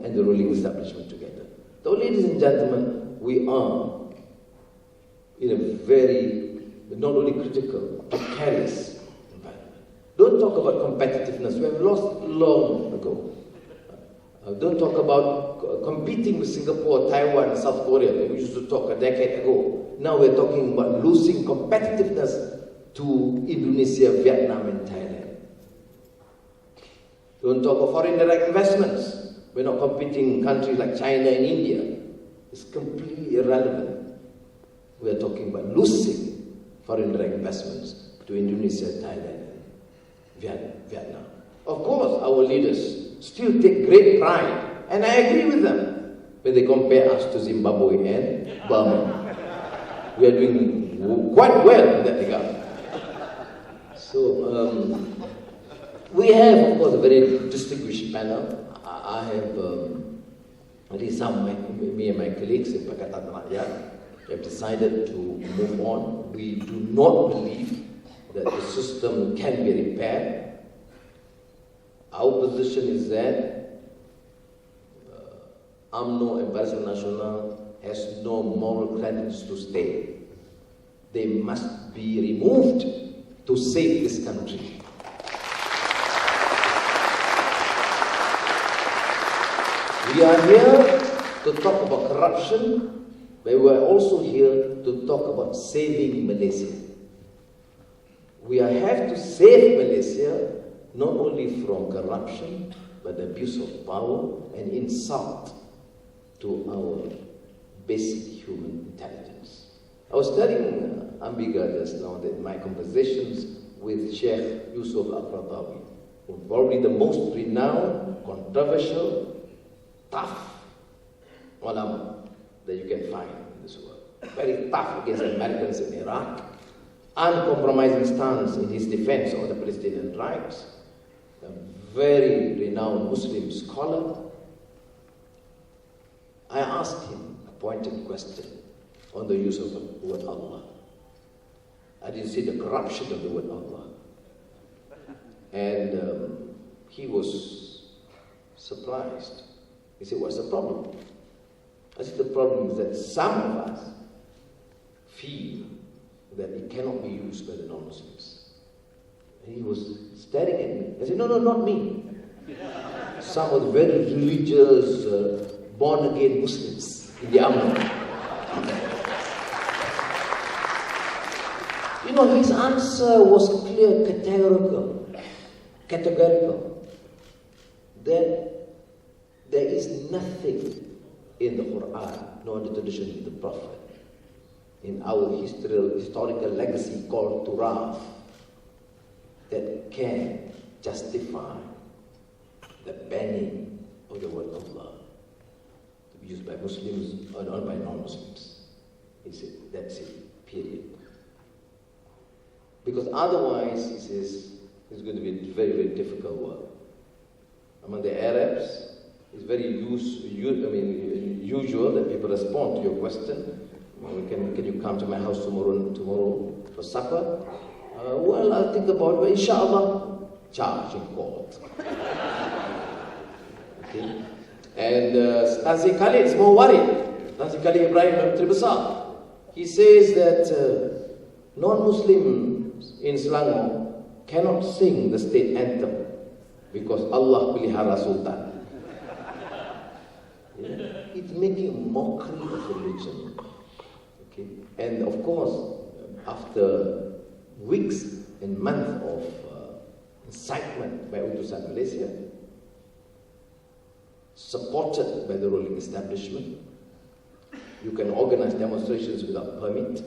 and the ruling establishment together. So, ladies and gentlemen, we are in a very, not only critical, precarious environment. Don't talk about competitiveness. We have lost long ago. Don't talk about competing with Singapore, Taiwan, South Korea. We used to talk a decade ago. Now we're talking about losing competitiveness to Indonesia, Vietnam, and Thailand. Don't talk of foreign direct investments. We're not competing countries like China and India. It's completely irrelevant. We're talking about losing foreign direct investments to Indonesia, Thailand, and Vietnam. Of course, our leaders still take great pride, and I agree with them when they compare us to Zimbabwe and Burma. We are doing quite well in that regard. So, we have, of course, a very distinguished panel. I have, at least me and my colleagues in Pakatan Rakyat have decided to move on. We do not believe that the system can be repaired. Our position is that UMNO and Barisan Nasional has no moral credence to stay. They must be removed to save this country. We are here to talk about corruption, but we are also here to talk about saving Malaysia. We have to save Malaysia not only from corruption, but abuse of power and insult to our basic human intelligence. I was telling Ambiga just now that my conversations with Sheikh Yusuf Al-Qaradawi were probably the most renowned, controversial, tough ulama that you can find in this world. Very tough against the Americans in Iraq, uncompromising stance in his defense of the Palestinian rights, a very renowned Muslim scholar. I asked him a pointed question on the use of the word Allah. I didn't see the corruption of the word Allah. And he was surprised. He said, what's the problem? I said, the problem is that some of us feel that it cannot be used by the non-Muslims. And he was staring at me. I said, no, not me. Some of the very religious, born-again Muslims in the UMNO. You know, his answer was clear, categorical. That there is nothing in the Quran, nor the tradition of the Prophet, in our historical legacy called Turaf, that can justify the banning of the word Allah to be used by Muslims or not by non-Muslims. He said, that's it, period. Because otherwise, he says, it's going to be a very, very difficult work. Among the Arabs, it's very usual that people respond to your question. Can you come to my house tomorrow for supper? Well, I'll think about it, but inshallah, charge in court. Okay? And Stazi Khalid is more worried. Stazi Khalid Ibrahim Tribasar. He says that non-Muslims in Selangor cannot sing the state anthem because Allah pelihara Sultan. It's making a mockery of religion. Okay? And of course, after weeks and months of incitement by Utusan Malaysia, supported by the ruling establishment, you can organize demonstrations without permit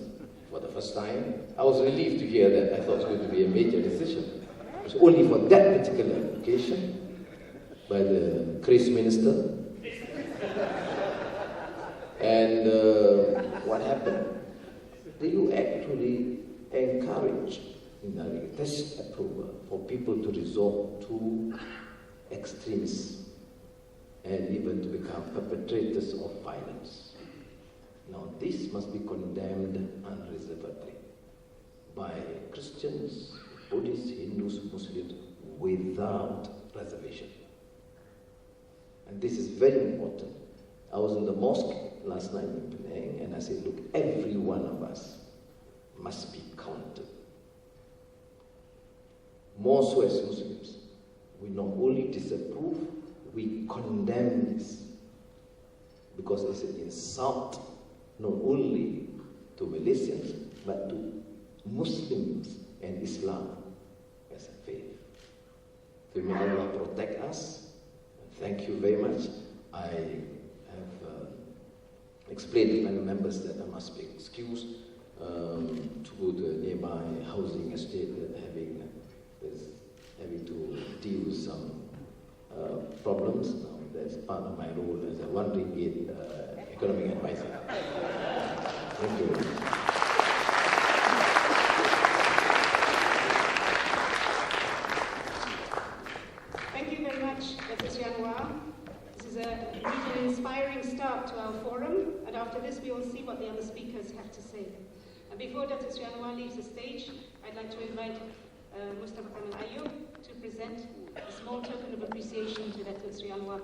for the first time. I was relieved to hear that. I thought it was going to be a major decision. It was only for that particular occasion by the Chris Minister. And what happened? You actually encourage test approval for people to resort to extremism and even to become perpetrators of violence. Now, this must be condemned unreservedly by Christians, Buddhists, Hindus, Muslims, without reservation. And this is very important. I was in the mosque last night in Penang, and I said, look, every one of us must be counted. More so as Muslims, we not only disapprove, we condemn this. Because it's an insult not only to Malaysians, but to Muslims and Islam as a faith. So may Allah protect us. Thank you very much. I have explained to fellow members that I must be excused to go to a nearby housing estate having to deal with some problems. That's part of my role as a one ringgit economic advisor. Thank you. Thank you very much, Dr. Anwar. This is indeed an inspiring start to our forum, and after this we will see what the other speakers have to say. And before Dr. Anwar leaves the stage, I'd like to invite Mustafa Kamal Ayub to present a small token of appreciation to Dr. Anwar.